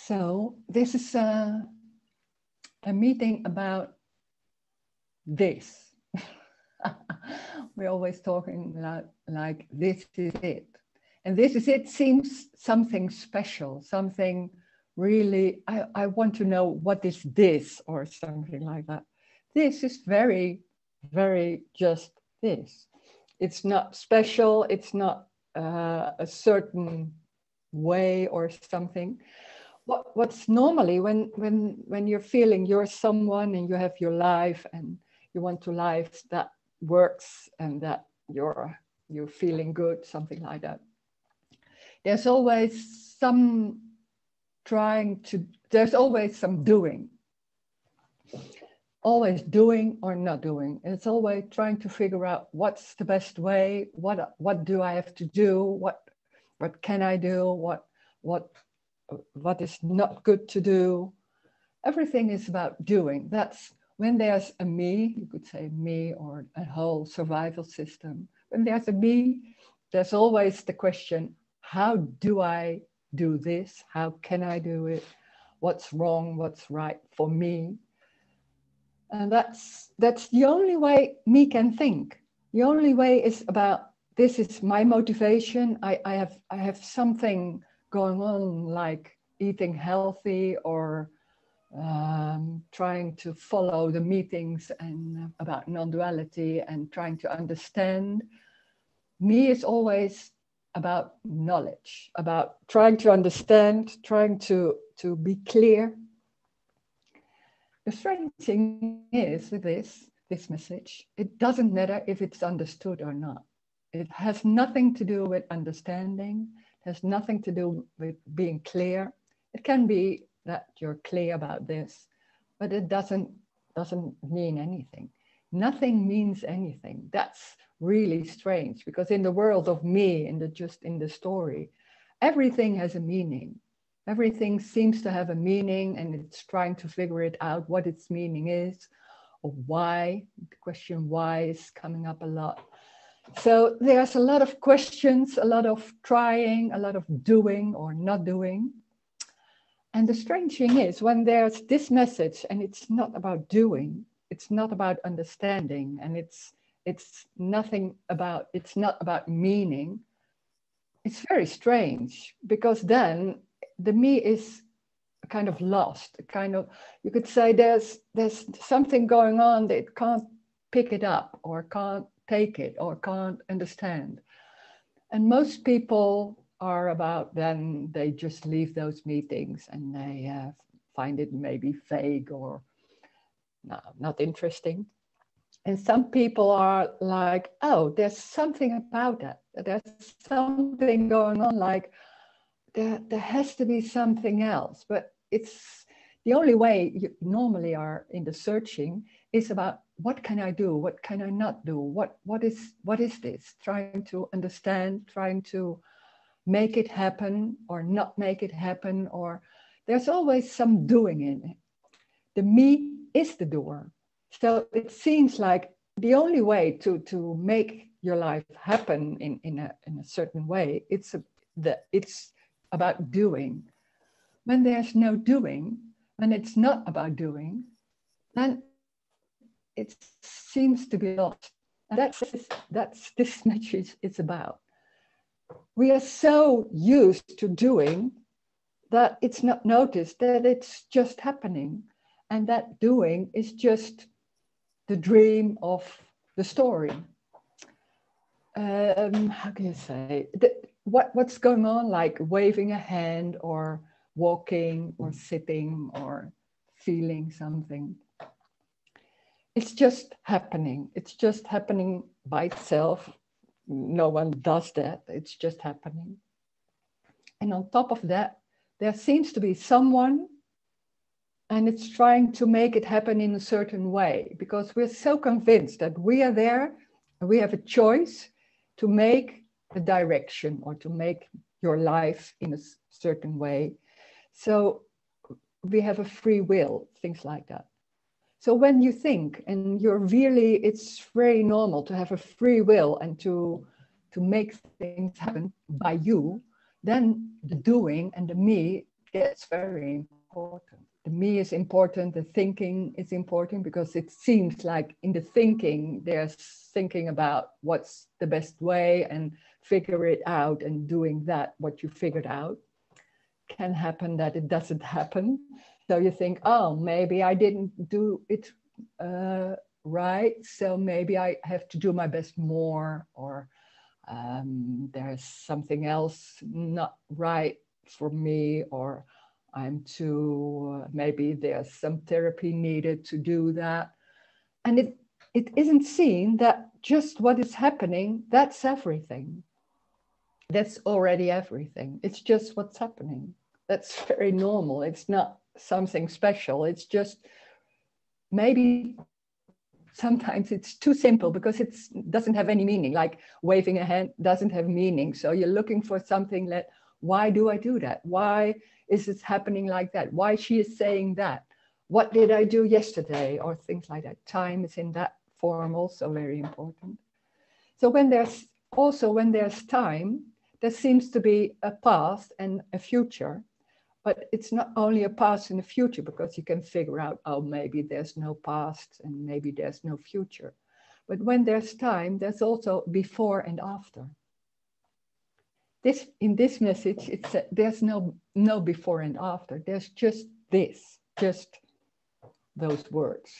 So this is a meeting about this. We're always talking like this is it. And this is it seems something special, something really, I want to know what is this or something like that. This is very, very just this. It's not special, it's not a certain way or something. What's normally when you're feeling you're someone and you have your life and you want to life that works and that you're feeling good, something like that. There's always some there's always some doing. Always doing or not doing. It's always trying to figure out what's the best way, what do I have to do, what can I do, what is not good to do. Everything is about doing. That's when there's a me, you could say me or a whole survival system. When there's a me, there's always the question, how do I do this? How can I do it? What's wrong? What's right for me? And that's the only way me can think. The only way is about, this is my motivation. I have something going on, like eating healthy or trying to follow the meetings and about non-duality and trying to understand. Me is always about knowledge, about trying to understand, trying to be clear. The strange thing is with this message, it doesn't matter if it's understood or not. It has nothing to do with understanding. It has nothing to do with being clear. It can be that you're clear about this, but it doesn't mean anything. Nothing means anything. That's really strange, because in the world of me, just in the story, everything has a meaning. Everything seems to have a meaning, and it's trying to figure it out, what its meaning is, or why. The question why is coming up a lot. So there's a lot of questions, a lot of trying, a lot of doing or not doing. And the strange thing is, when there's this message and it's not about doing, it's not about understanding, and it's not about meaning, it's very strange, because then the me is kind of lost, you could say there's something going on that it can't pick it up or can't take it or can't understand. And most people are about, then they just leave those meetings and they find it maybe vague or not interesting. And some people are like, oh, there's something about that. There's something going on, like there has to be something else. But it's the only way you normally are in the searching is about, what can I do? What can I not do? What is this? Trying to understand, trying to make it happen or not make it happen, or there's always some doing in it. The me is the doer. So it seems like the only way to make your life happen in a certain way, it's about doing. When there's no doing, when it's not about doing, then it seems to be lost. And that's this message is about. We are so used to doing that it's not noticed that it's just happening. And that doing is just the dream of the story. How can you say? What's going on, like waving a hand or walking or sitting or feeling something. It's just happening. It's just happening by itself. No one does that. It's just happening. And on top of that, there seems to be someone, and it's trying to make it happen in a certain way, because we're so convinced that we are there and we have a choice to make a direction or to make your life in a certain way. So we have a free will, things like that. So when you think, and it's very normal to have a free will and to make things happen by you, then the doing and the me gets very important. The me is important, the thinking is important, because it seems like in the thinking, there's thinking about what's the best way and figure it out, and doing that, what you figured out. Can happen that it doesn't happen. So you think, oh, maybe I didn't do it right, so maybe I have to do my best more, or there's something else not right for me, or I'm too, maybe there's some therapy needed to do that. And it isn't seen that just what is happening, that's everything. That's already everything. It's just what's happening. That's very normal. It's not something special. It's just maybe sometimes it's too simple because it doesn't have any meaning. Like waving a hand doesn't have meaning. So you're looking for something that, why do I do that? Why is it happening like that? Why she is saying that? What did I do yesterday? Or things like that. Time is in that form also very important. So when there's time, there seems to be a past and a future. But it's not only a past and a future, because you can figure out, oh, maybe there's no past and maybe there's no future. But when there's time, there's also before and after. In this message, there's no before and after. There's just this, just those words.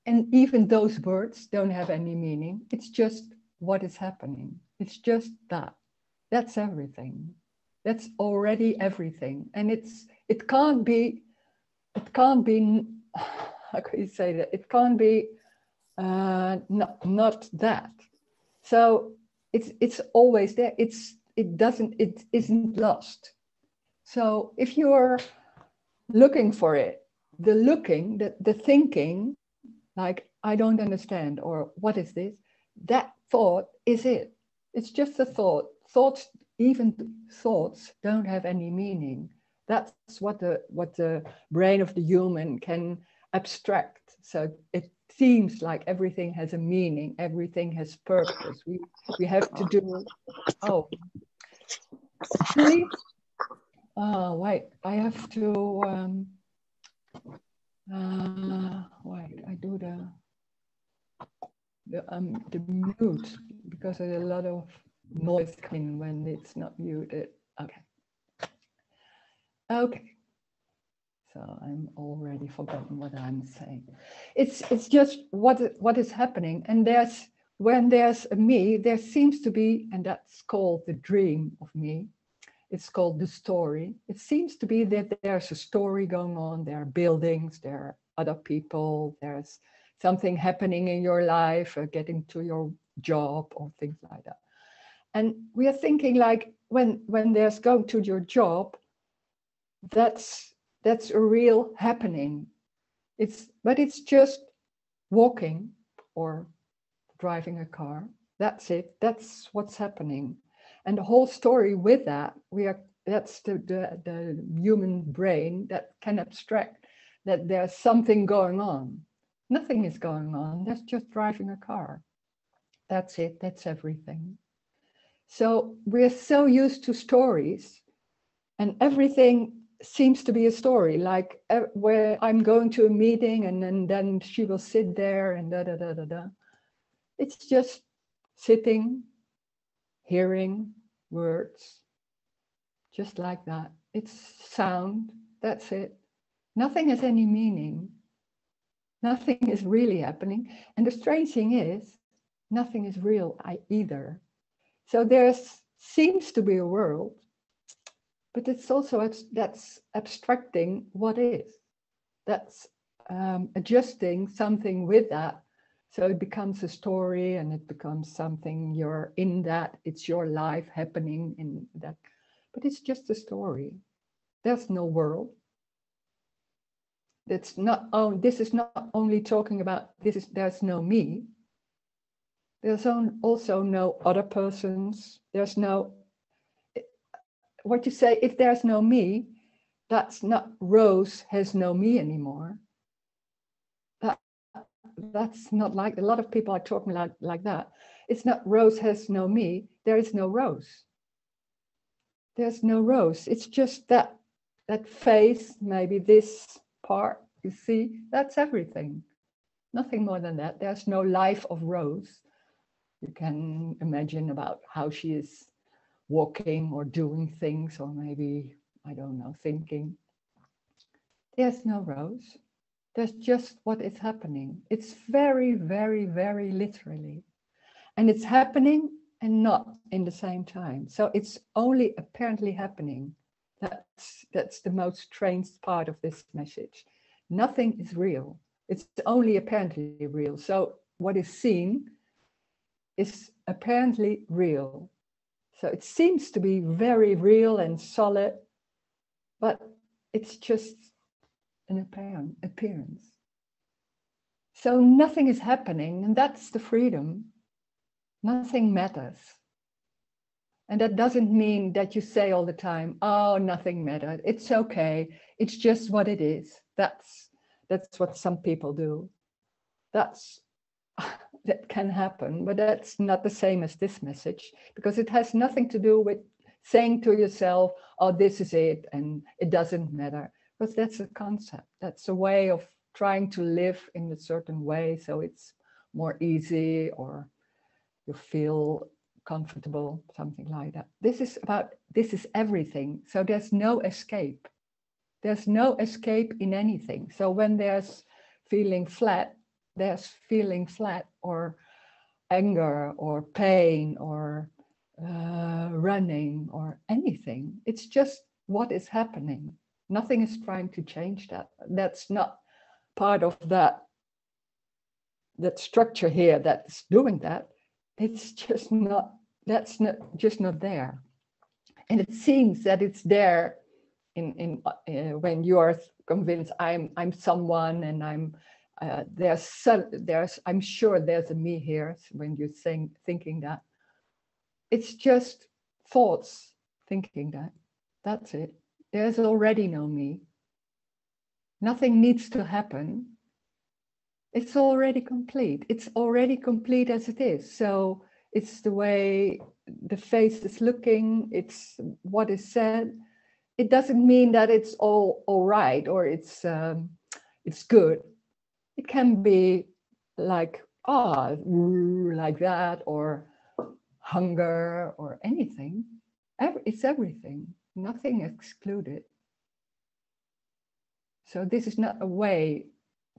And even those words don't have any meaning. It's just what is happening. It's just that. That's everything. That's already everything. And it can't be, how can you say that? It can't be not that. So it's always there. It isn't lost. So if you're looking for it, the thinking, like, I don't understand, or what is this? That thought is it. It's just a thought. Even thoughts don't have any meaning. That's what the brain of the human can abstract. So it seems like everything has a meaning, everything has purpose. We have to do, actually, wait, I have to, wait, I do the mute, because there's a lot of noise coming when it's not muted. Okay. So I'm already forgotten what I'm saying. It's just what is happening, and when there's a me, there seems to be, and that's called the dream of me. It's called the story. It seems to be that there's a story going on. There are buildings, there are other people, there's something happening in your life, getting to your job or things like that. And we are thinking, like, when there's going to your job, that's a real happening. But it's just walking or driving a car. That's it. That's what's happening. And the whole story with that, that's the human brain that can abstract that there's something going on. Nothing is going on. That's just driving a car. That's it. That's everything. So we're so used to stories, and everything seems to be a story, like where I'm going to a meeting and then she will sit there and da. It's just sitting, hearing words, just like that. It's sound, that's it. Nothing has any meaning. Nothing is really happening. And the strange thing is, nothing is real either. So seems to be a world, but it's also, that's abstracting what is. That's adjusting something with that. So it becomes a story, and it becomes something, you're in that, it's your life happening in that. But it's just a story. There's no world. This is not only talking about, there's no me. There's also no other persons. There's no, what you say, if there's no me, that's not Rose has no me anymore. That's not, like a lot of people are talking like that. It's not Rose has no me. There is no Rose. There's no Rose. It's just that that face, maybe this part, you see, that's everything. Nothing more than that. There's no life of Rose. You can imagine about how she is walking or doing things, or maybe, I don't know, thinking. There's no Rose. There's just what is happening. It's very, very, very literally. And it's happening and not in the same time. So it's only apparently happening. That's the most strange part of this message. Nothing is real. It's only apparently real. So what is seen is apparently real. So it seems to be very real and solid, but it's just an appearance. So nothing is happening, and that's the freedom. Nothing matters. And that doesn't mean that you say all the time, oh, nothing matters. It's okay. It's just what it is. That's what some people do. That can happen, but that's not the same as this message, because it has nothing to do with saying to yourself, oh, this is it, and it doesn't matter. Because that's a concept. That's a way of trying to live in a certain way, so it's more easy, or you feel comfortable, something like that. This is everything. So there's no escape. There's no escape in anything. So when there's feeling flat, there's feeling flat, or anger, or pain, or running, or anything. It's just what is happening. Nothing is trying to change that. That's not part of that structure here that's doing that. It's just not, that's not just not there. And it seems that it's there in when you are convinced I'm someone, and I'm I'm sure there's a me here. When you're thinking that, it's just thoughts thinking that. That's it. There's already no me. Nothing needs to happen. It's already complete. It's already complete as it is. So it's the way the face is looking. It's what is said. It doesn't mean that it's all right, or it's good. It can be like, like that, or hunger, or anything. It's everything. Nothing excluded. So this is not a way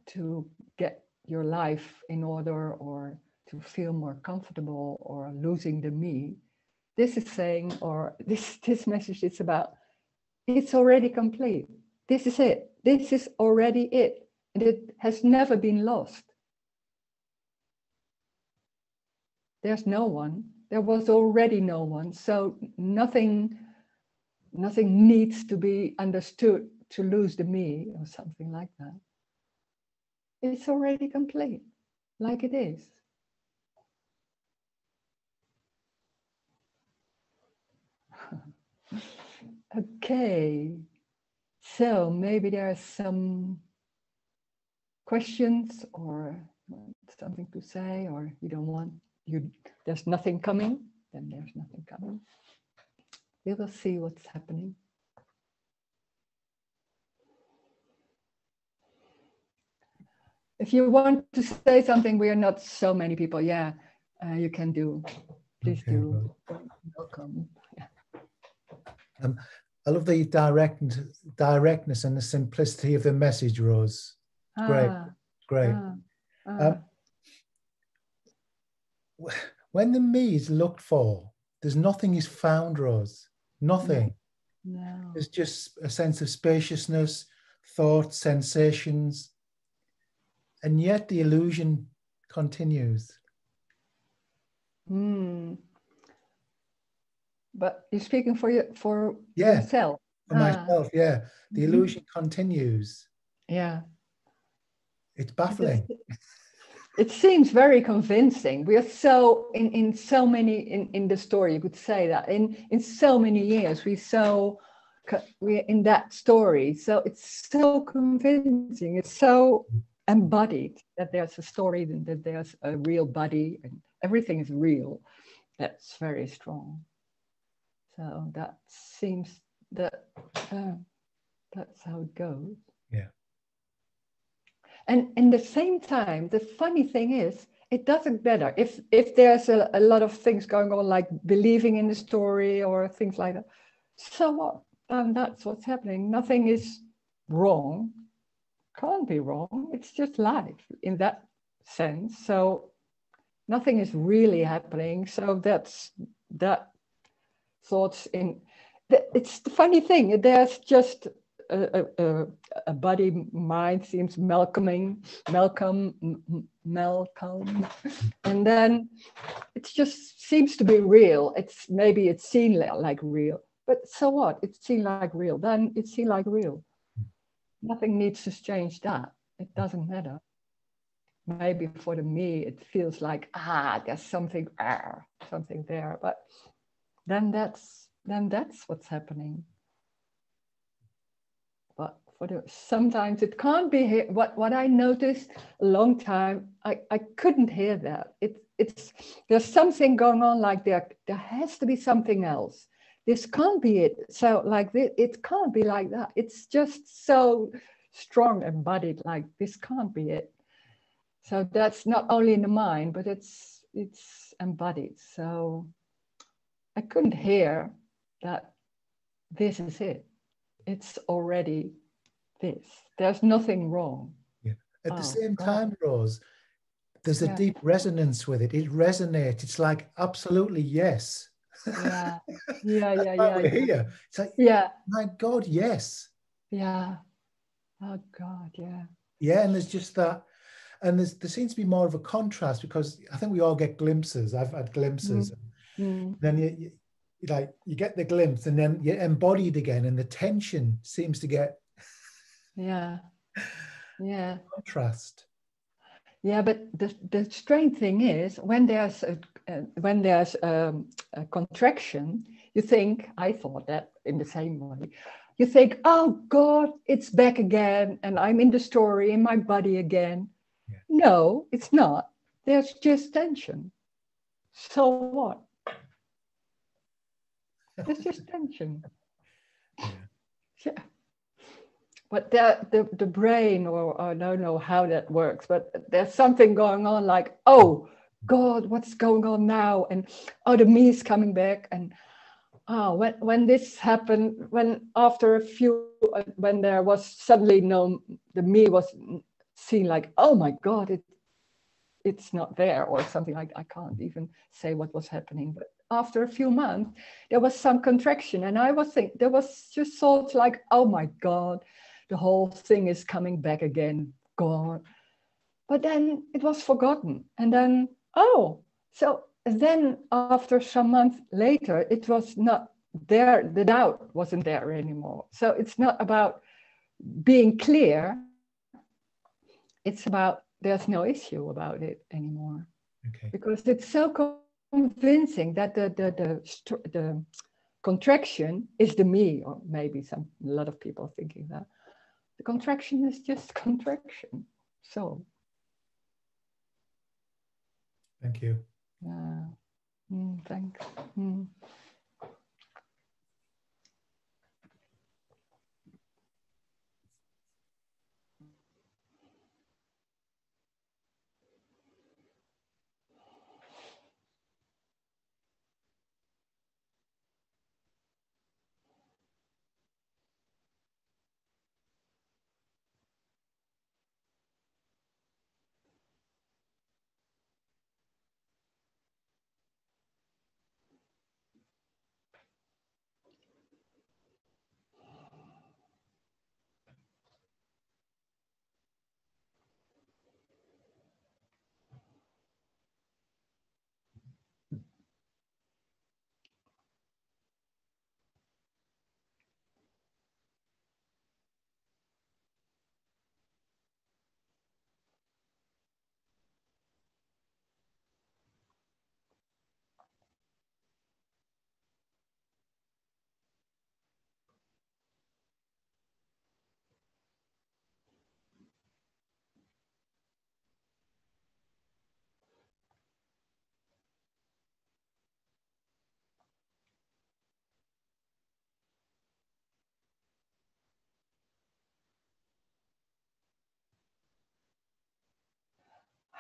to get your life in order, or to feel more comfortable, or losing the me. This is saying, or this message is about, it's already complete. This is it. This is already it. And it has never been lost. There's no one. There was already no one. So nothing needs to be understood to lose the me, or something like that. It's already complete, like it is. Okay, so maybe there are some questions, or something to say, or you don't want, there's nothing coming, then there's nothing coming. We will see what's happening. If you want to say something, we are not so many people. Yeah, you can do. Please okay, do. Welcome. Yeah. I love the directness and the simplicity of the message, Rose. It's great. Great. When the me is looked for, there's nothing is found, Rose. Nothing. No. There's just a sense of spaciousness, thoughts, sensations, and yet the illusion continues. But you're speaking for yourself. For myself, yeah. The illusion continues. Yeah. It's baffling. It seems very convincing. We are so in so many in the story, you could say that in so many years we're in that story. So it's so convincing. It's so embodied that there's a story, that there's a real body, and everything is real. That's very strong. So that seems that That's how it goes. Yeah. And in the same time, the funny thing is, it doesn't matter if there's a lot of things going on, like believing in the story or things like that. So what? And that's what's happening. Nothing is wrong. Can't be wrong. It's just life in that sense. So nothing is really happening. So that's that thoughts in. It's the funny thing. There's just a body mind seems Malcolm, and then it just seems to be real. It's maybe it's seen like real, but so what? It's seen like real. Then it's seen like real. Nothing needs to change that. It doesn't matter. Maybe for the me, it feels like there's something there, but then that's what's happening. But sometimes it can't be here. What I noticed a long time, I couldn't hear that. It's there's something going on, like there has to be something else. This can't be it. So like this, it can't be like that. It's just so strong embodied, like this can't be it. So that's not only in the mind, but it's embodied. So I couldn't hear that this is it. It's already this. There's nothing wrong. Yeah. At the same time, Rose, there's a deep resonance with it. It resonates. It's like, absolutely, yes. Yeah. We're here. It's like, my God, yes. Yeah. Oh God, yeah. Yeah, and there's just that, and there seems to be more of a contrast, because I think we all get glimpses. I've had glimpses. Then you get the glimpse, and then you're embodied again, and the tension seems to get contrast. Yeah, but the strange thing is, when there's a contraction, you think, I thought that in the same way, you think, oh God, it's back again, and I'm in the story, in my body again. Yeah. No, it's not. There's just tension. So what? There's just tension. Yeah. But the brain, or I don't know how that works, but there's something going on, like, oh God, what's going on now? And oh, the me is coming back. And when this happened, when after a few, when there was suddenly the me was seen, like, oh my God, it's not there, or something like, I can't even say what was happening. But after a few months, there was some contraction, and I was thinking, there was just thoughts like, oh my God, the whole thing is coming back again, gone. But then it was forgotten. And then, so then after some months later, it was not there, the doubt wasn't there anymore. So it's not about being clear, it's about, there's no issue about it anymore. Okay. Because it's so convincing that the contraction is the me, or maybe a lot of people are thinking that. The contraction is just contraction. So. Thank you. Thanks.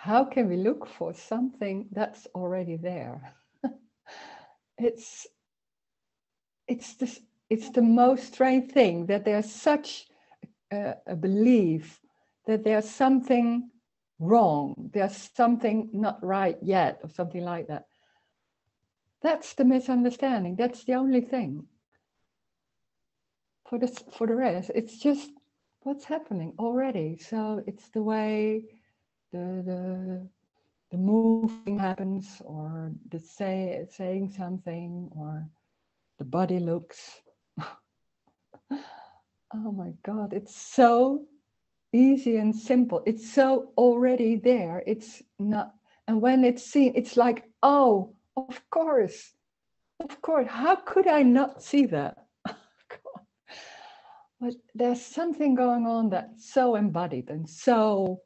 how can we look for something that's already there? it's this, it's the most strange thing that there's such a belief that there's something wrong, there's something not right yet, or something like that. That's the misunderstanding. That's the only thing. For the rest, it's just what's happening already. So it's the way the moving happens, or the saying something, or the body looks. Oh my God, it's so easy and simple. It's so already there. It's not, and when it's seen, it's like, oh, of course. How could I not see that? But there's something going on that's so embodied and so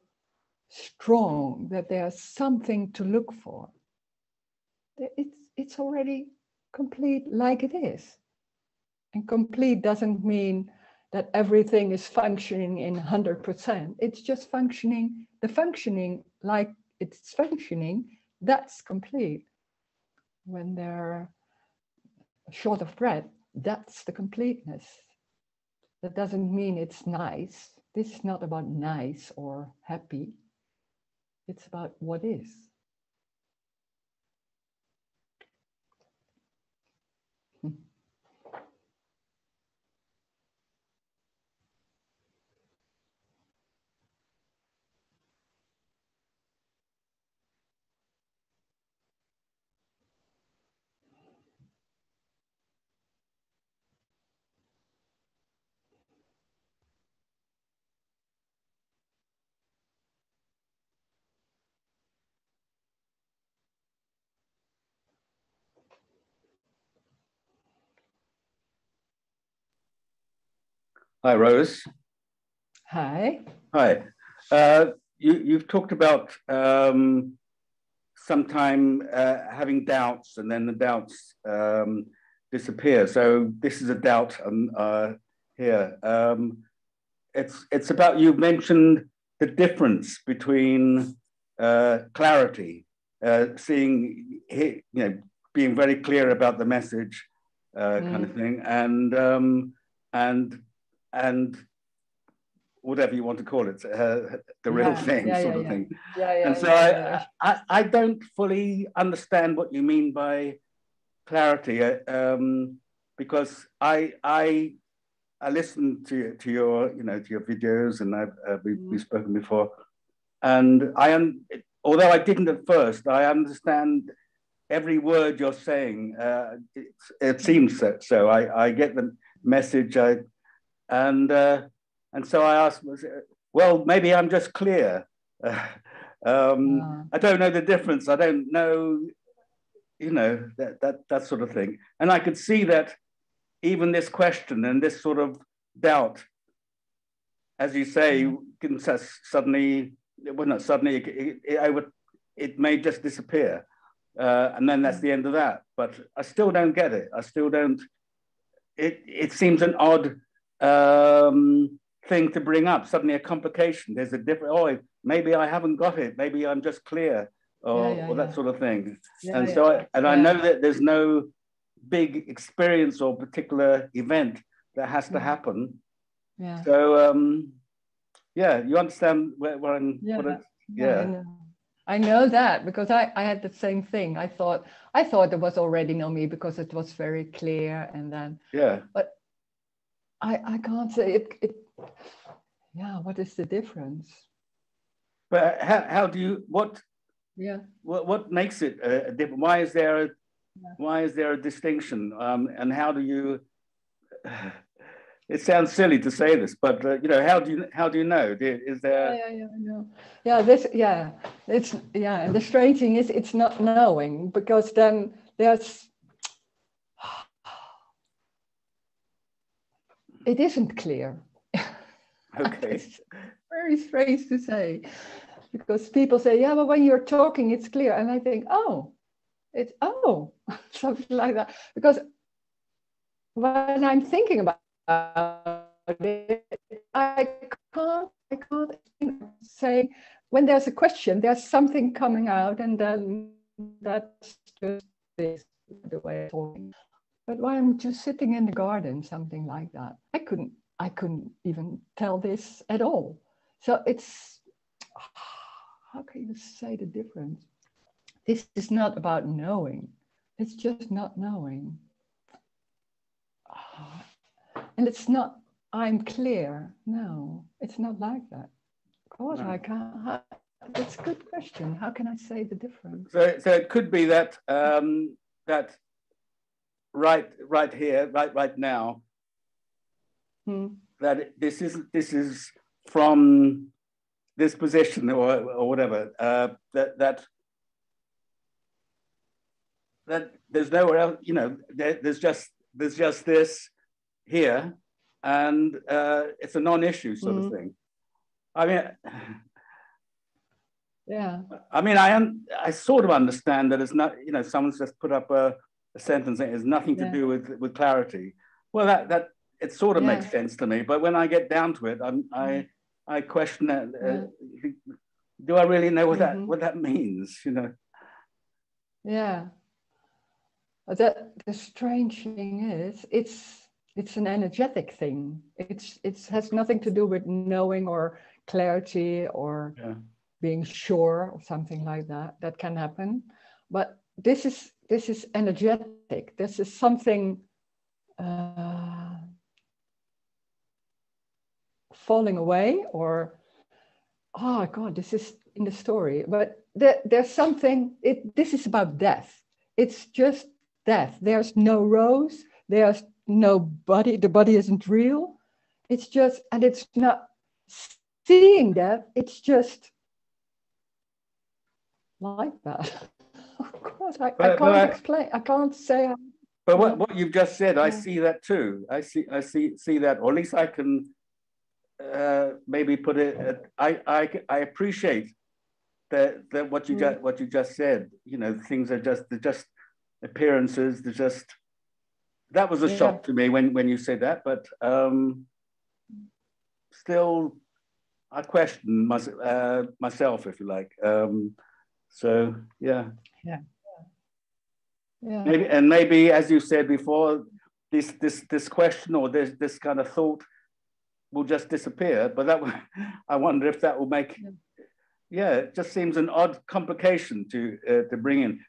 strong that there's something to look for. It's already complete like it is. And complete doesn't mean that everything is functioning in 100%. It's just functioning, the functioning like it's functioning, that's complete. When they're short of breath, that's the completeness. That doesn't mean it's nice. This is not about nice or happy. It's about what is. Hi, Rose. Hi. Hi. You've talked about sometime having doubts, and then the doubts disappear. So this is a doubt here. It's about, you mentioned the difference between clarity, seeing, being very clear about the message, kind of thing, and whatever you want to call it, the real thing, sort of thing. And so I don't fully understand what you mean by clarity, because I listened to your videos, and we've spoken before, and although I didn't at first, I understand every word you're saying. It seems so. I get the message. And so I asked, well, maybe I'm just clear. I don't know the difference. I don't know, that sort of thing. And I could see that even this question and this sort of doubt, as you say, can suddenly, well, not suddenly, it may just disappear. And then that's the end of that. But I still don't get it. I still don't. It seems an odd thing to bring up. Suddenly a complication. There's a different, maybe I haven't got it. Maybe I'm just clear, or that sort of thing. I know that there's no big experience or particular event that has to happen. Yeah. So you understand where I'm. I know that, because I had the same thing. I thought there was already no me, because it was very clear, and then but I can't say it. What is the difference? But how do you, what makes it different? Why is there a distinction? And how do you? It sounds silly to say this, but how do you know? Is there? And the strange thing is, it's not knowing, because then there's. It isn't clear. Okay. It's very strange to say, because people say, but when you're talking, it's clear. And I think, it's something like that. Because when I'm thinking about it, I can't say when there's a question, there's something coming out, and then that's just this, the way of talking. But when I'm just sitting in the garden, something like that, I couldn't even tell this at all. So it's, how can you say the difference? This is not about knowing. It's just not knowing. And it's not, I'm clear. No, it's not like that. God, no. I can't. That's a good question. How can I say the difference? So it could be that that right here, right now, that this is from this position or whatever. That there's nowhere else. You know, there's just this here, and it's a non-issue sort of thing. I mean, yeah. I mean, I sort of understand that it's not. You know, someone's just put up a sentence that has nothing to do with clarity. Well, that it sort of makes sense to me. But when I get down to it, I question that. Do I really know what that means? You know. Yeah. The strange thing is, it's an energetic thing. It has nothing to do with knowing or clarity or being sure or something like that. That can happen, but this is energetic. This is something falling away, or oh God, this is in the story. But there's something. This is about death. It's just death. There's no Rose. There's no body. The body isn't real. It's just, and it's not seeing that. It's just like that. Of course, I can't explain. I can't say. But what you've just said, I see that too. I see that, or at least I can maybe put it. I appreciate that what you just said. You know, things are just appearances. They're just. That was a shock to me when you said that, but still, I question myself, if you like. So yeah. Maybe, as you said before, this question or this kind of thought will just disappear. But I wonder if that will make. Yeah, it just seems an odd complication to bring in.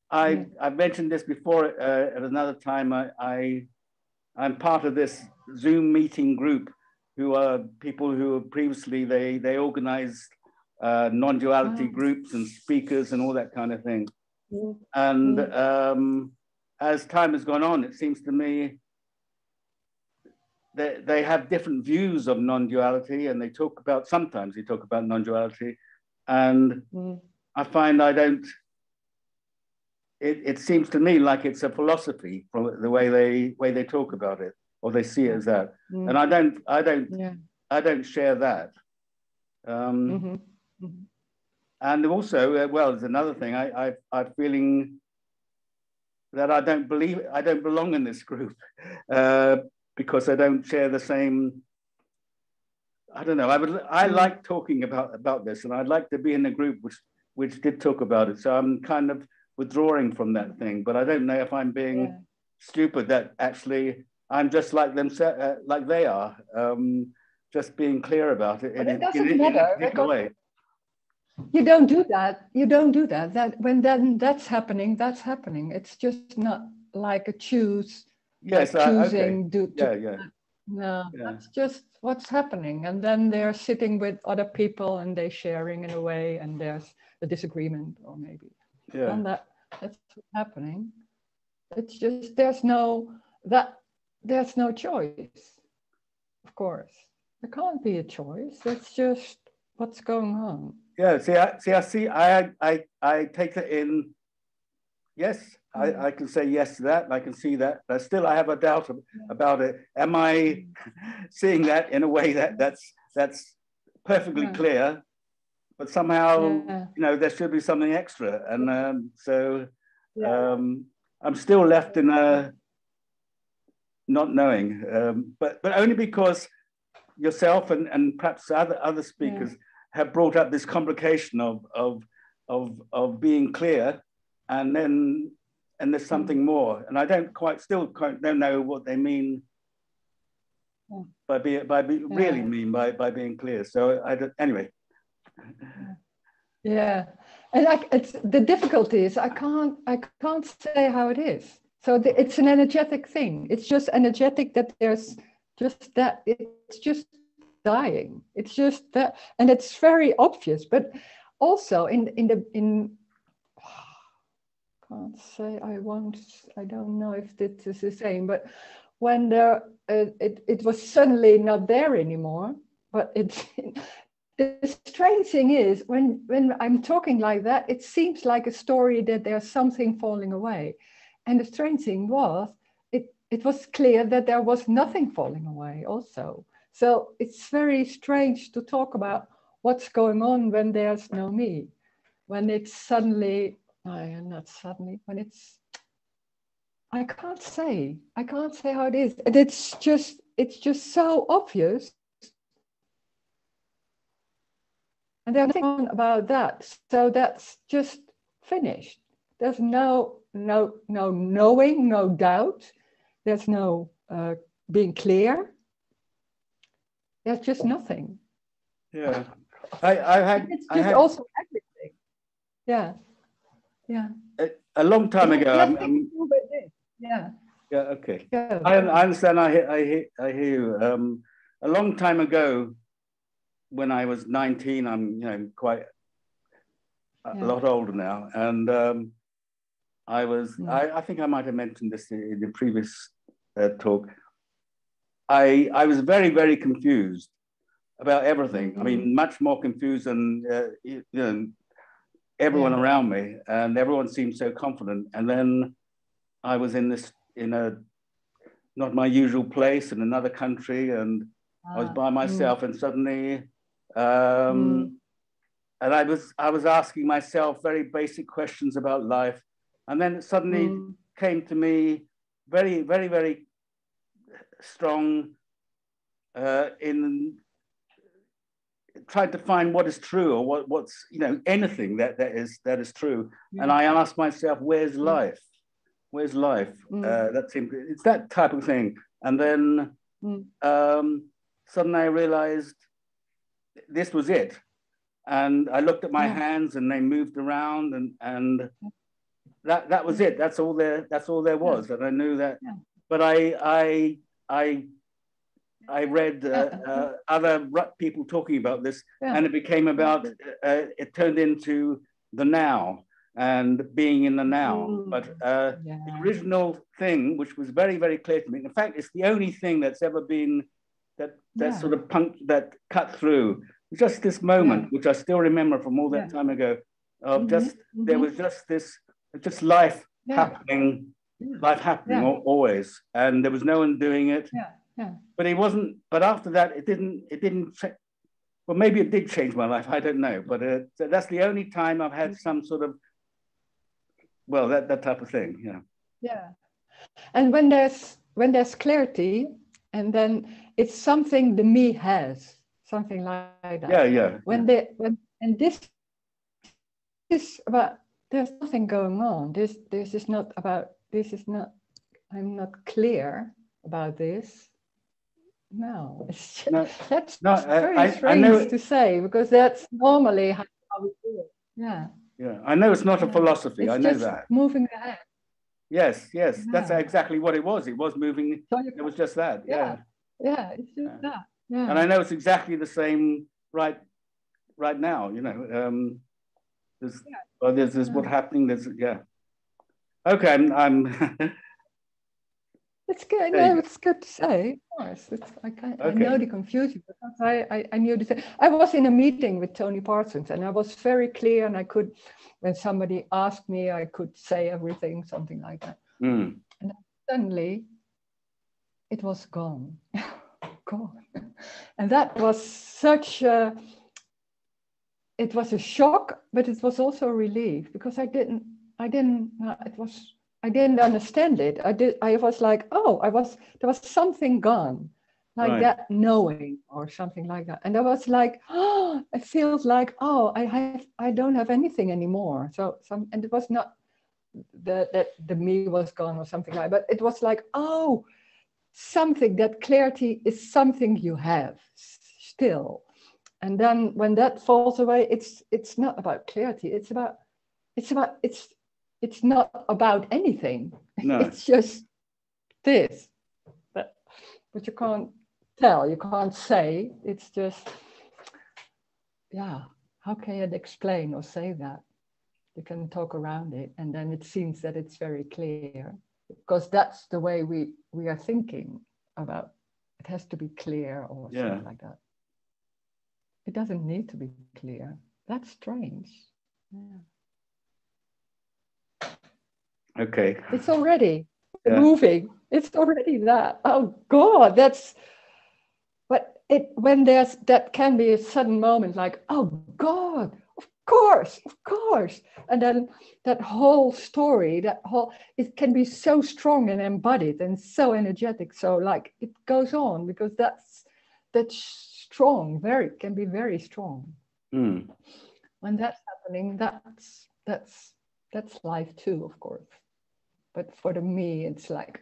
I've mentioned this before at another time. I'm part of this Zoom meeting group, who are people who previously they organized non-duality groups and speakers and all that kind of thing. And as time has gone on, it seems to me that they have different views of non-duality, and sometimes they talk about non-duality, and I find I don't. It seems to me like it's a philosophy from the way they talk about it, or they see it as that, and I don't share that. And also, well, there's another thing. I'm feeling that I don't belong in this group because I don't share the same. I don't know. I like talking about this, and I'd like to be in a group which did talk about it. So I'm kind of withdrawing from that thing, but I don't know if I'm being stupid. That actually I'm just like them, like they are. Just being clear about it. But it doesn't matter. In a way. You don't do that. You don't do that. That when then that's happening. That's happening. It's just not like a choose. Yes, like choosing. Okay. No, that's just what's happening. And then they're sitting with other people and they're sharing in a way, and there's a disagreement, or maybe. And that's what's happening. It's just there's no choice. Of course, there can't be a choice. It's just what's going on. Yeah. I take that in. Yes, I can say yes to that. And I can see that, but still, I have a doubt about it. Am I seeing that in a way that's perfectly clear? But somehow, there should be something extra, and I'm still left in a not knowing, but only because yourself and perhaps other speakers have brought up this complication of being clear, and there's something more, and I don't don't know what they mean by being clear. So anyway. Yeah, and it's the difficulty is I can't say how it is. So it's an energetic thing. It's just energetic that there's just that. It's just dying. It's just that, and it's very obvious. But also can't say I don't know if this is the same. But when it was suddenly not there anymore. But the strange thing is when I'm talking like that, it seems like a story that there's something falling away. And the strange thing was, it was clear that there was nothing falling away also. So it's very strange to talk about what's going on when there's no me. When it's suddenly, not suddenly, when it's, I can't say how it is. And it's just so obvious. And there's nothing about that. So that's just finished. There's no knowing, no doubt. There's no being clear. There's just nothing. Yeah, it's just also everything. Yeah. A long time ago. Yeah. Yeah. Okay. Yeah. I understand. I hear you. A long time ago, when I was 19, I'm quite a lot older now, and I think I might have mentioned this in the previous talk. I was very, very confused about everything. I mean, much more confused than everyone around me, and everyone seemed so confident. And then I was in a not my usual place in another country, and I was by myself, and suddenly, and I was asking myself very basic questions about life, and then it suddenly came to me very, very, very strong in trying to find what is true, or what's anything that is true. And I asked myself, where's life? Where's life? That seemed, it's that type of thing. And then suddenly I realized this was it. And I looked at my hands, and they moved around, and that was it. That's all there was. And I knew that. But I read other people talking about this, and it became about, it turned into the now and being in the now. But the original thing, which was very, very clear to me, in fact, it's the only thing that's ever been that sort of that cut through, just this moment, which I still remember from all that time ago, of there was just life happening, always, and there was no one doing it. But it wasn't. But after that, it didn't. Well, maybe it did change my life. I don't know. But that's the only time I've had some sort of, well, that type of thing. Yeah. And when there's clarity, and then it's something the me has, something like that. Yeah. And this is about. There's nothing going on. This is not about. This is not. I'm not clear about this. No, it's just, that's very strange to say, because that's normally how we do it. Yeah. I know it's not a philosophy. It's I know that. Moving the head. Yes. That's exactly what it was. It was moving. It was just that. Yeah, it's just that. Yeah. And I know it's exactly the same right now. There's what's happening. Okay, I'm It's good. No, it's good to say. Of course, I know the confusion, because I knew the. I was in a meeting with Tony Parsons, and I was very clear, and I could, when somebody asked me, I could say everything, something like that. And suddenly, it was gone, and that was such a. It was a shock, but it was also a relief, because I didn't. I didn't understand it. I was like, there was something gone. like right. that knowing or something like that. And I was like, oh, it feels like, oh, I don't have anything anymore. And it was not that the me was gone or something like that, but it was like, oh, something, that clarity is something you have still. And then when that falls away, it's not about clarity. It's not about anything. No. It's just this. But you can't tell, you can't say. It's just, yeah, how can you explain or say that? You can talk around it, and then it seems that it's very clear, because that's the way we are thinking about. It has to be clear or something like that. It doesn't need to be clear. That's strange. Yeah. Okay. It's already moving. It's already that. Oh God, that's. But when there's, that can be a sudden moment like, oh God, of course, and then that whole story, it can be so strong and embodied and so energetic. So like it goes on, because that's strong. Can be very strong. Mm. When that's happening, that's life too, of course. But for me, it's like,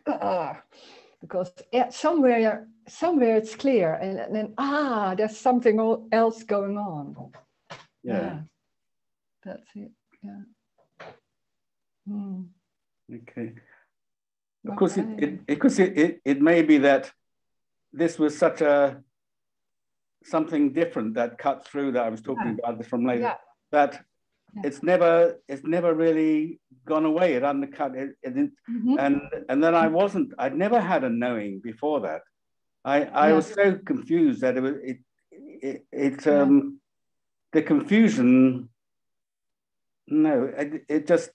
because somewhere it's clear, and then there's something else going on. Yeah, that's it. Yeah. Mm. Okay. Of course, it may be that this was such something different that cut through, that I was talking about this from later. That it's never really gone away. It undercut it, Mm-hmm. and then I'd never had a knowing before that. I was so confused that the confusion. No,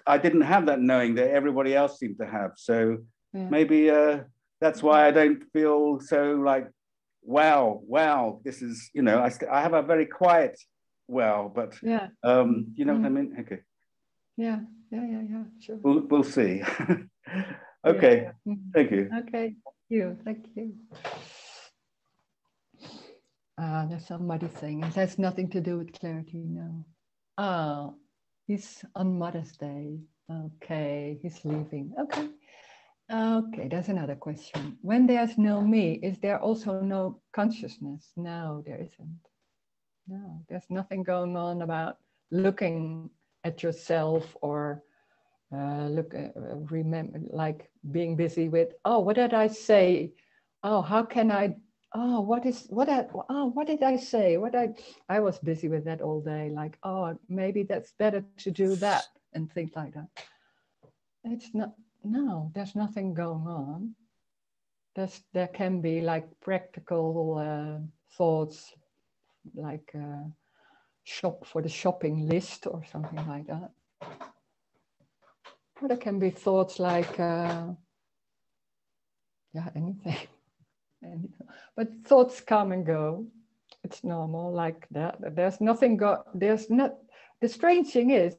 I didn't have that knowing that everybody else seemed to have. So maybe that's why I don't feel so like, wow, this is, I have a very quiet wow, but you know what I mean? Okay. Yeah, sure. We'll see. Okay, thank you. Okay, thank you. There's somebody saying it has nothing to do with clarity, no. He's on Mother's Day. Okay, he's leaving. Okay, there's another question. When there's no me, is there also no consciousness? No, there isn't. No, there's nothing going on about looking at yourself or remember, like being busy with, what did I say? How can I? What did I say? I was busy with that all day. Like, maybe that's better to do that and things like that. It's not. No, there's nothing going on. There can be like practical thoughts, like shop for the shopping list or something like that. Or there can be thoughts like, anything. But thoughts come and go. It's normal like that. There's nothing the strange thing is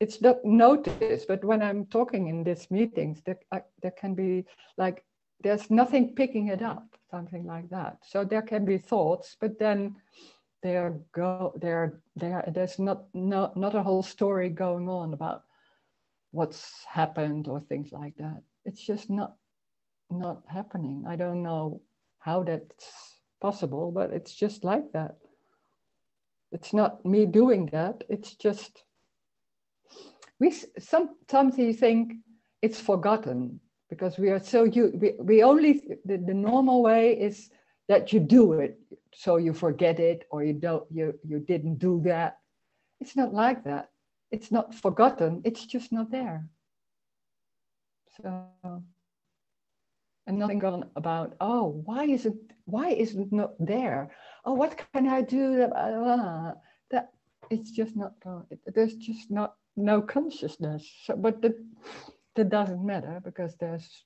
it's not noticed, but when I'm talking in these meetings, there can be like, there's nothing picking it up, something like that. So there can be thoughts, but then there's not a whole story going on about what's happened or things like that. It's just not happening. I don't know how that's possible, but it's just like that. It's not me doing that. It's just sometimes you think it's forgotten, because we are so we only the normal way is that you do it, so you forget it, or you didn't do that. It's not like that. It's not forgotten. It's just not there. So, and nothing gone about, why isn't not there? What can I do? That it's just not going. There's just no consciousness. So, but that doesn't matter, because there's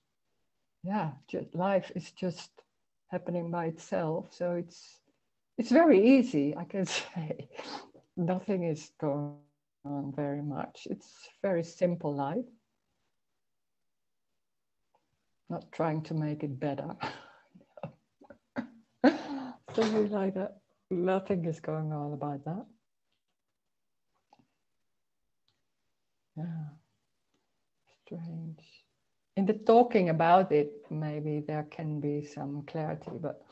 life is just happening by itself. So it's very easy, I can say. Nothing is going on very much. It's very simple life. Not trying to make it better. Something like that. Nothing is going on about that. Yeah. Strange. In the talking about it, maybe there can be some clarity, but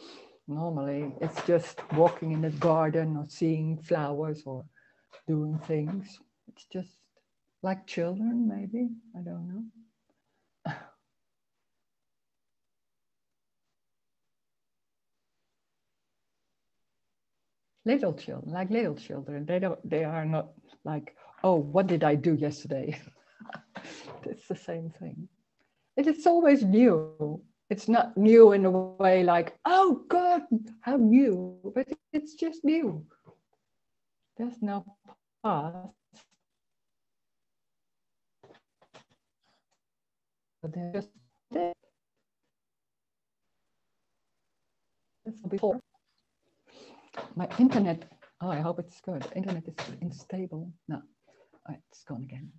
normally it's just walking in the garden or seeing flowers or doing things. It's just like children, maybe. I don't know. Little children, like little children. They are not like, oh, what did I do yesterday? It's the same thing. It's always new. It's not new in a way like, oh God, how new, but it's just new. There's no past. But there's just this. That's before. My internet, oh, I hope it's good. Internet is unstable. No, oh, it's gone again.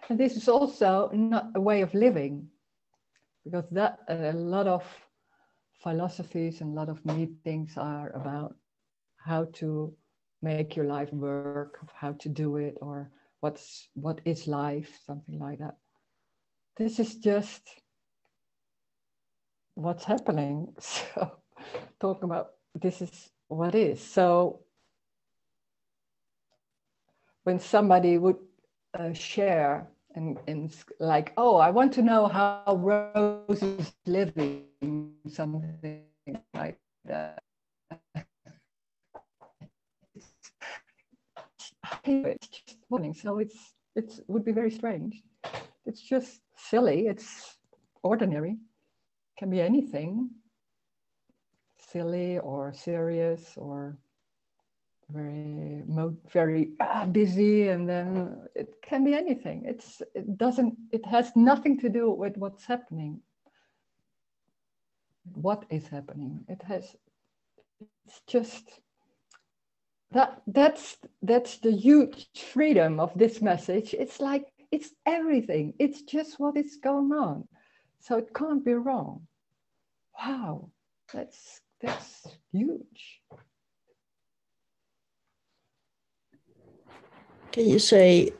And this is also not a way of living, because that a lot of philosophies and a lot of meetings are about how to make your life work, how to do it, or what is life, something like that. This is just what's happening. So talking about this is what is. So when somebody would share and like, oh, I want to know how Rose is living, something like that. It's just morning, so it would be very strange. It's just silly. It's ordinary. It can be anything. Silly or serious or very busy, and then it can be anything. It has nothing to do with what's happening. What is happening? It's just that's the huge freedom of this message. It's like it's everything. It's just what is going on. So it can't be wrong. Wow, that's huge. Can you say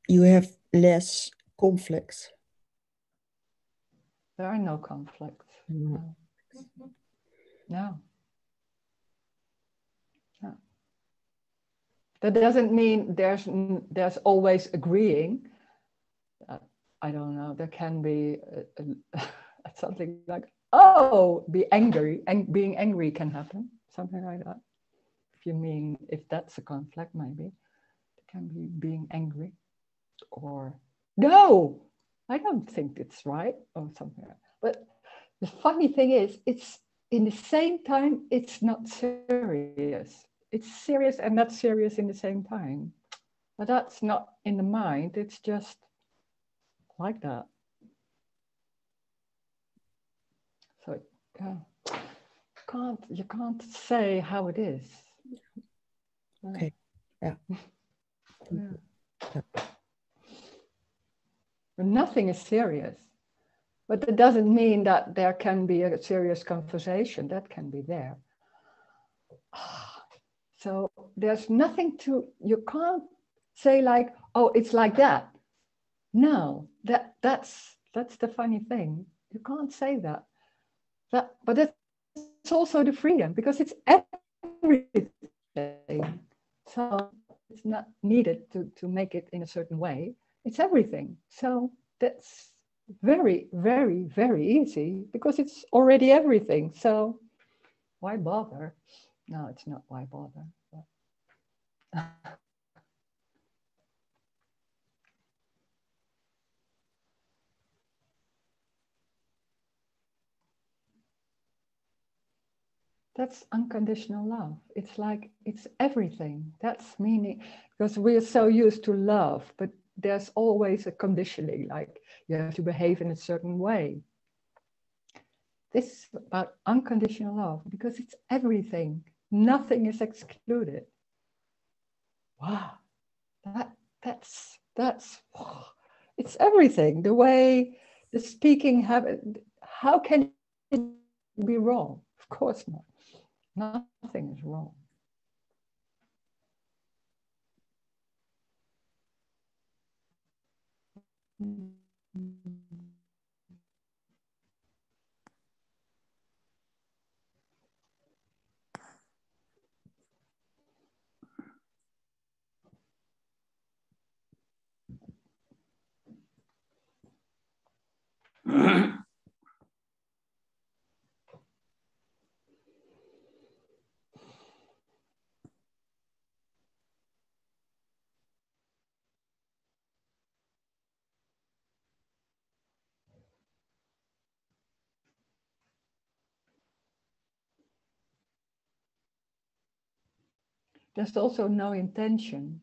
you have less conflicts? There are no conflicts. No. No. That doesn't mean there's always agreeing. I don't know. There can be something like, oh, be angry, and being angry can happen. Something like that. If that's a conflict, maybe it can be being angry, or no, I don't think it's right, or something like that. But the funny thing is, it's in the same time, it's not serious. It's serious and not serious in the same time. But that's not in the mind. It's just like that. So you can't say how it is. Okay. Yeah. Yeah. Nothing is serious, but it doesn't mean that there can be a serious conversation. That can be there. So there's nothing you can't say like, oh, it's like that. No, that's the funny thing. You can't say that. But it's also the freedom, because it's everything. So it's not needed to make it in a certain way. It's everything. So that's very, very, very easy because it's already everything. So why bother? No, it's not why bother. But that's unconditional love. It's like, it's everything. That's meaning, because we are so used to love, but there's always a conditioning, like you have to behave in a certain way. This is about unconditional love because it's everything. Nothing is excluded. Wow, that's it's everything. The way the speaking habit, how can it be wrong? Of course not. Nothing is wrong. There's also no intention.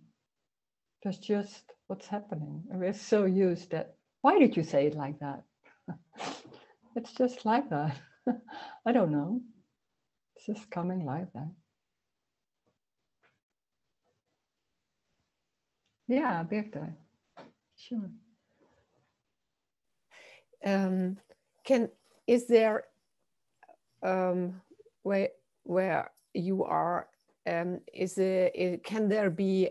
There's just what's happening. And we're so used that, why did you say it like that? It's just like that. I don't know. It's just coming like that. Yeah, Birte. Sure. Is there where you are, can there be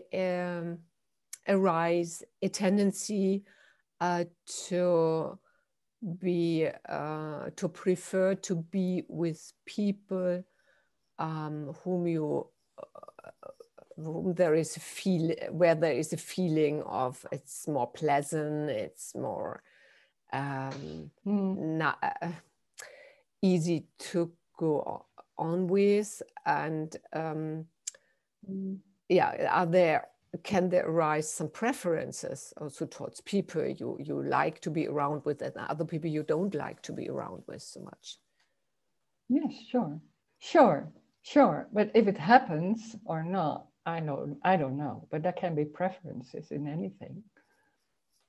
arise a tendency to prefer to be with people whom there is where there is a feeling of it's more pleasant, it's more easy to go on with, and yeah, can there arise some preferences also towards people you like to be around with and other people you don't like to be around with so much? Yes, sure. But if it happens or not, I don't know. But there can be preferences in anything,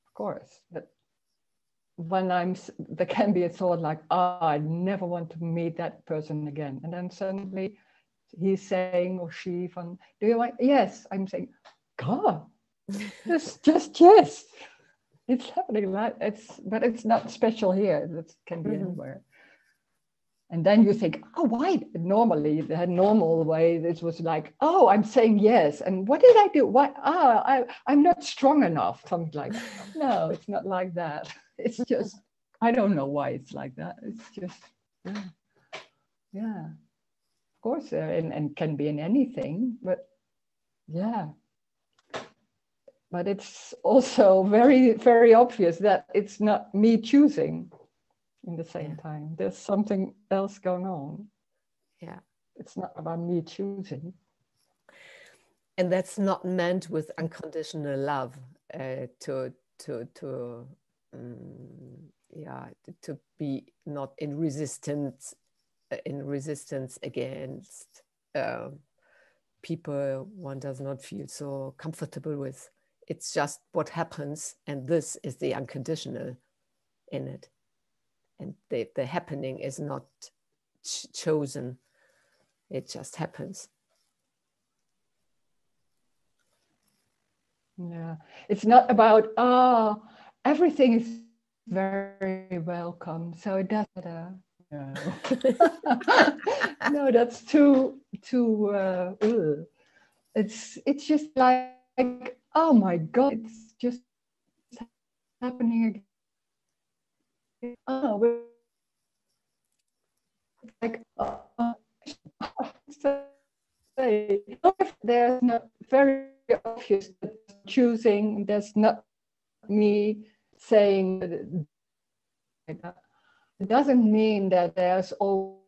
of course. But when there can be a thought like, I never want to meet that person again, and then suddenly he's saying, or she, do you like? Yes, I'm saying, God, it's just yes. It's happening like but it's not special here. It can be anywhere. And then you think, oh, why? Normally, the normal way, this was like, oh, I'm saying yes. And what did I do? Why? I'm not strong enough. Something like that. No, it's not like that. It's just, I don't know why it's like that. It's just, yeah. Of course, and can be in anything, but yeah. But it's also very, very obvious that it's not me choosing. In the same time, there's something else going on. Yeah, it's not about me choosing. And that's not meant with unconditional love to be not in resistance against people one does not feel so comfortable with. It's just what happens, and this is the unconditional in it. And the happening is not chosen, it just happens. Yeah, it's not about, everything is very welcome, so it doesn't matter. No. No, that's too it's just like, oh my God, it's just happening again. Oh, like, there's not very obvious choosing. There's not me saying that. It doesn't mean that there's all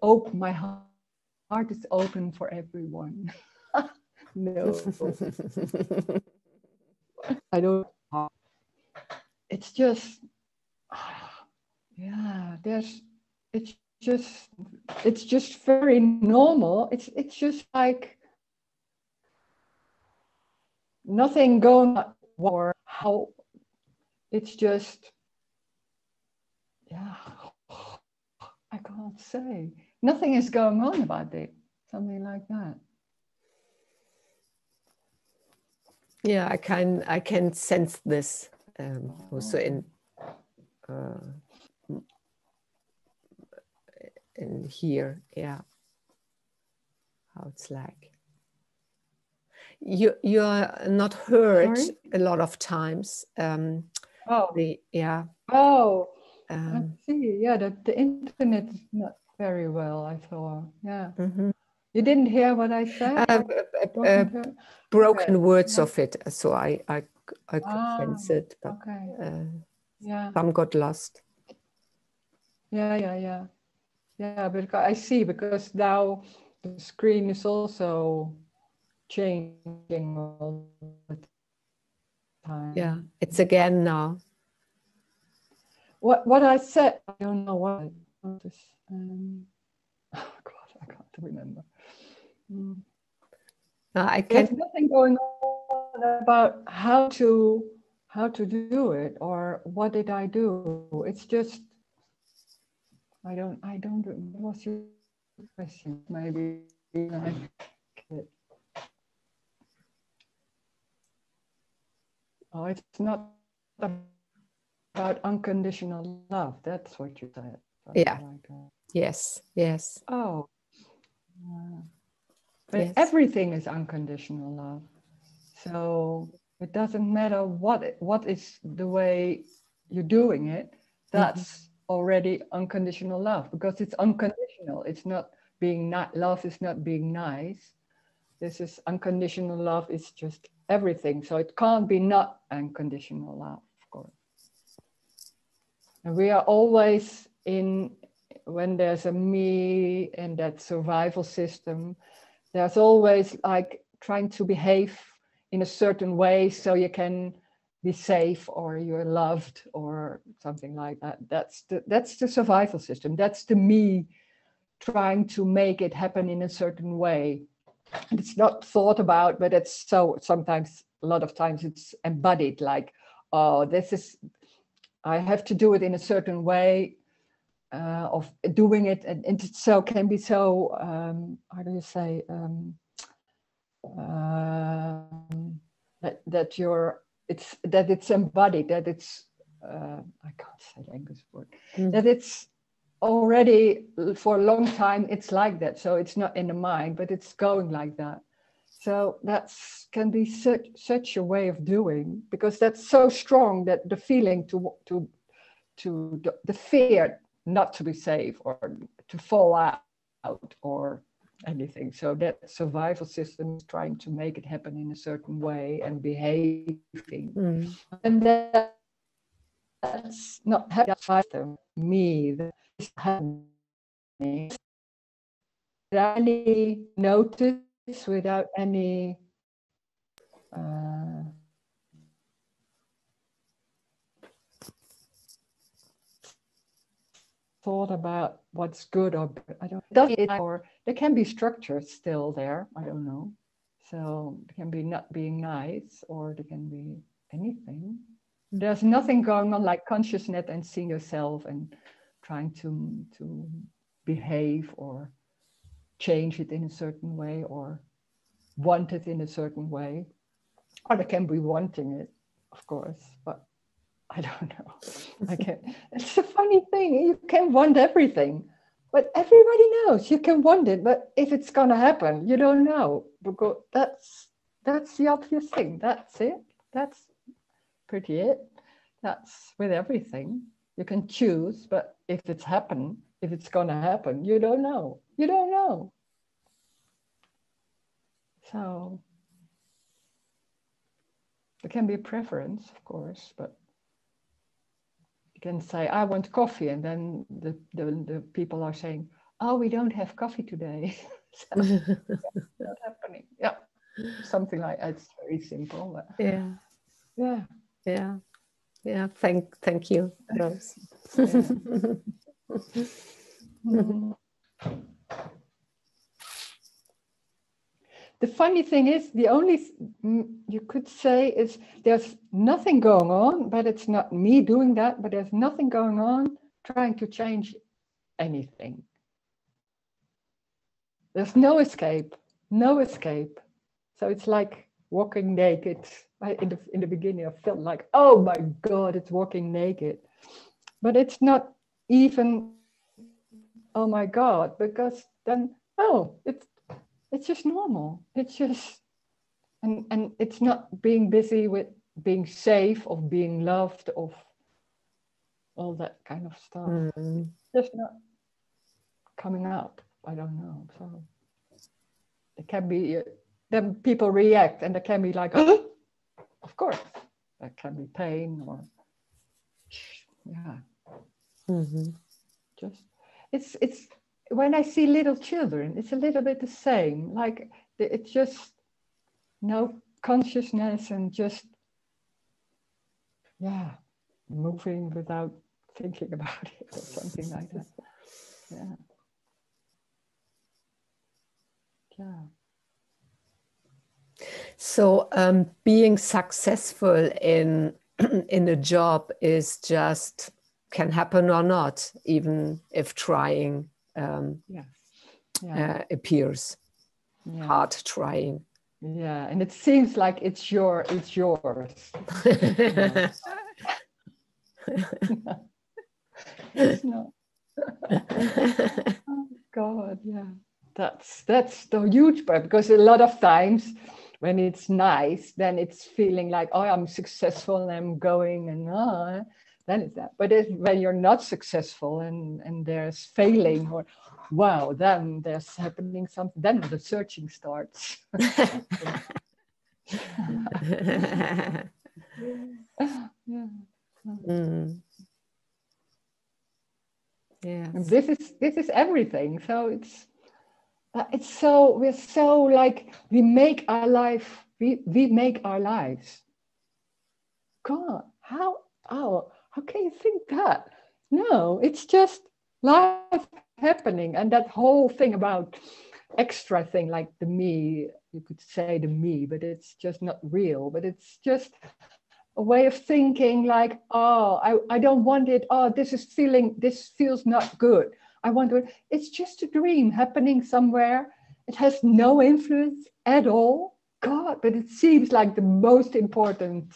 open. My heart is open for everyone. No, I don't. It's just, yeah. It's just very normal. It's just like nothing going on, or how. It's just, yeah. I can't say. Nothing is going on about it. Something like that. Yeah, I can sense this also in here. Yeah, how it's like. You are not heard. Sorry? A lot of times. Yeah. Oh. I see. Yeah, the internet is not very well, I thought. Yeah. Mm-hmm. You didn't hear what I said? Broken words of it, so I could sense it, but some got lost. Yeah, but I see, because now the screen is also changing all the time. Yeah, it's again now. What I said, I don't know what. Oh God, I can't remember. There's nothing going on about how to do it, or what did I do. It's just I don't remember. What's your question? Maybe it's not about unconditional love. That's what you said. Yeah. Yes. Oh. But yes. Everything is unconditional love. So it doesn't matter what is the way you're doing it. That's already unconditional love, because it's unconditional. It's not being love is not being nice. This is unconditional love. It's just everything. So it can't be not unconditional love, of course. And we are always when there's a me and that survival system, there's always like trying to behave in a certain way so you can be safe, or you're loved, or something like that. That's the survival system. That's the me trying to make it happen in a certain way. And it's not thought about, but it's so sometimes, a lot of times it's embodied, like, oh, I have to do it in a certain way of doing it, and it so can be so how do you say that it's embodied, that it's I can't say the English word, that it's already for a long time it's like that. So it's not in the mind, but it's going like that. So can be such a way of doing, because that's so strong, that the feeling to the fear not to be safe, or to fall out, or anything. So that survival system is trying to make it happen in a certain way and behaving. And that's not happening. Me, that's happening without any notice, without any thought about what's good or bad. I don't. Or there can be structures still there. I don't know. So it can be not being nice, or there can be anything. There's nothing going on like consciousness and seeing yourself and trying to behave or change it in a certain way, or want it in a certain way. Or there can be wanting it, of course, but I don't know. It's a funny thing. You can want everything, but everybody knows you can want it. But if it's gonna happen, you don't know, because that's the obvious thing. That's it. That's pretty it. That's with everything. You can choose, but if it's gonna happen, you don't know. You don't know. So There can be a preference, of course, but you can say, I want coffee, and then the people are saying, oh, we don't have coffee today. So, that's not happening. Yeah, something like that. It's very simple. But yeah. Yeah. Yeah. Yeah. Thank you, Rose. Yeah. The funny thing is, the only you could say is there's nothing going on, but it's not me doing that, but there's nothing going on trying to change anything. There's no escape, no escape. So it's like walking naked. In the beginning, I felt like, oh my God, it's walking naked. But it's not even, oh my God, because then, oh, it's just normal. It's just, and it's not being busy with being safe, of being loved, of all that kind of stuff. Mm. Just not coming up. I don't know. So it can be, then people react, and there can be like, oh, of course, there can be pain or, yeah. Mm-hmm. Just, it's when I see little children, it's a little bit the same. Like it's just no consciousness and just, yeah, moving without thinking about it or something like that. Yeah. Yeah. So being successful in a job is just can happen or not, even if trying appears hard trying. Yeah, and it seems like it's yours. It's not. Oh God, yeah. That's the huge part, because a lot of times when it's nice, then it's feeling like, oh, I'm successful and I'm going, and then it's that. But when you're not successful and there's failing, or wow, then there's happening something, then the searching starts. Yeah. Mm. Yeah. And this is everything. So it's so, we're so like, we make our life, we make our lives. God, how can you think that? No, it's just life happening. And that whole thing about extra thing, like the me, you could say the me, but it's just not real. But it's just a way of thinking like, oh, I don't want it. Oh, this feels not good. I want to, it's just a dream happening somewhere. It has no influence at all. God, but it seems like the most important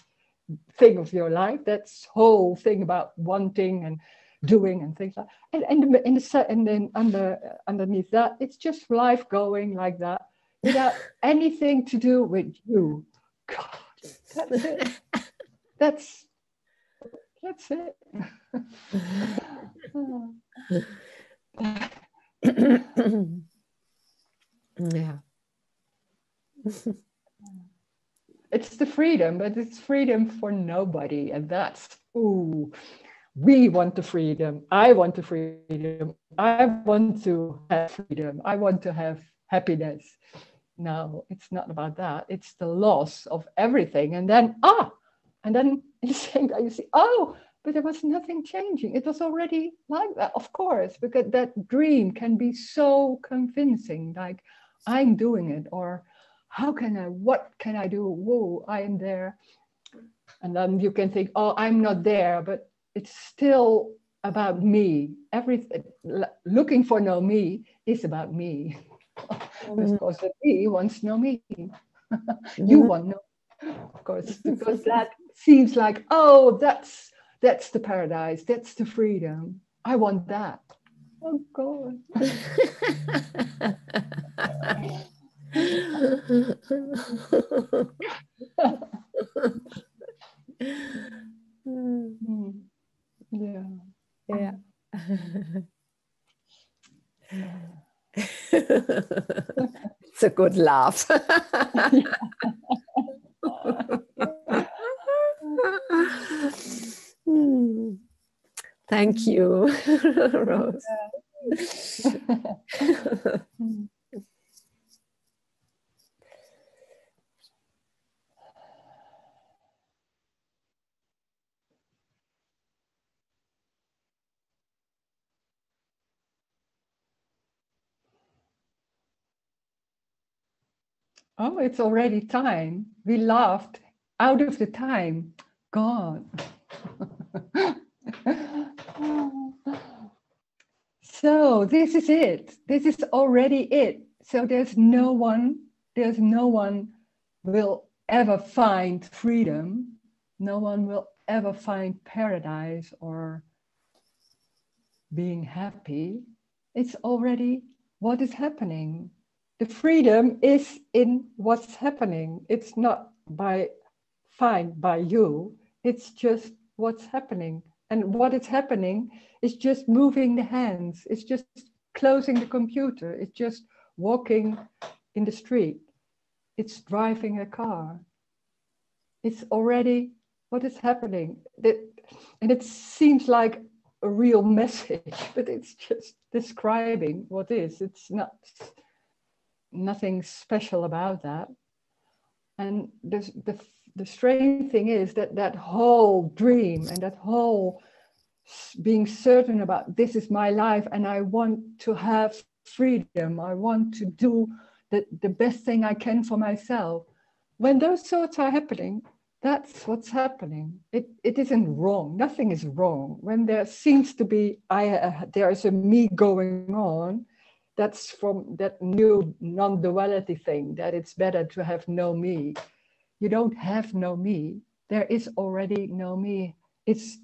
thing of your life. That's whole thing about wanting and doing and things like that. And then underneath that, it's just life going like that without anything to do with you. God, that's it. That's it. Yeah. It's the freedom, but it's freedom for nobody. And that's, ooh, we want the freedom. I want the freedom. I want to have freedom. I want to have happiness. No, it's not about that. It's the loss of everything. And then, and then in the same time you see, but there was nothing changing. It was already like that, of course, because that dream can be so convincing, like I'm doing it, or what can I do? Whoa, I am there. And then you can think, oh, I'm not there, but it's still about me. Everything, looking for no me is about me. Because the me wants no me. You want no, of course, because that seems like, oh, that's the paradise, that's the freedom. I want that. Oh God. Yeah. Yeah. It's a good laugh. Thank you, Rose. Oh, it's already time. We laughed out of the time. Gone. So this is it. This is already it. So there's no one will ever find freedom. No one will ever find paradise or being happy. It's already what is happening. The freedom is in what's happening. It's not found by you. It's just what's happening. And what is happening is just moving the hands. It's just closing the computer. It's just walking in the street. It's driving a car. It's already what is happening. And it seems like a real message, but it's just describing what is. It's nothing special about that. And the strange thing is that whole dream and that whole being certain about this is my life and I want to have freedom, I want to do the best thing I can for myself. When those thoughts are happening, that's what's happening. It isn't wrong. Nothing is wrong. When there seems to be, there is a me going on, that's from that new non-duality thing, that it's better to have no me. You don't have no me. There is already no me. It's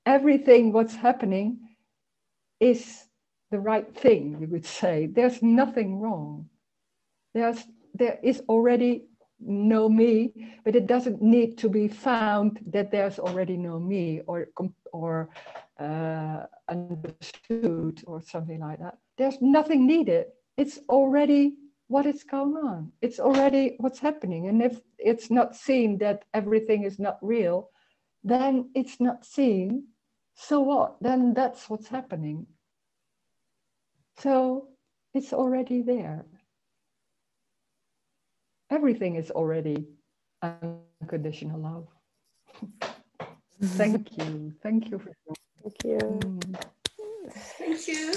everything what's happening is the right thing, you would say. There's nothing wrong. There is already no me, but it doesn't need to be found that there's already no me or understood or something like that. There's nothing needed. It's already what is going on. It's already what's happening. And if it's not seen that everything is not real, then it's not seen. So what? Then that's what's happening. So it's already there. Everything is already unconditional love. Thank you. Thank you. Thank you. Thank you.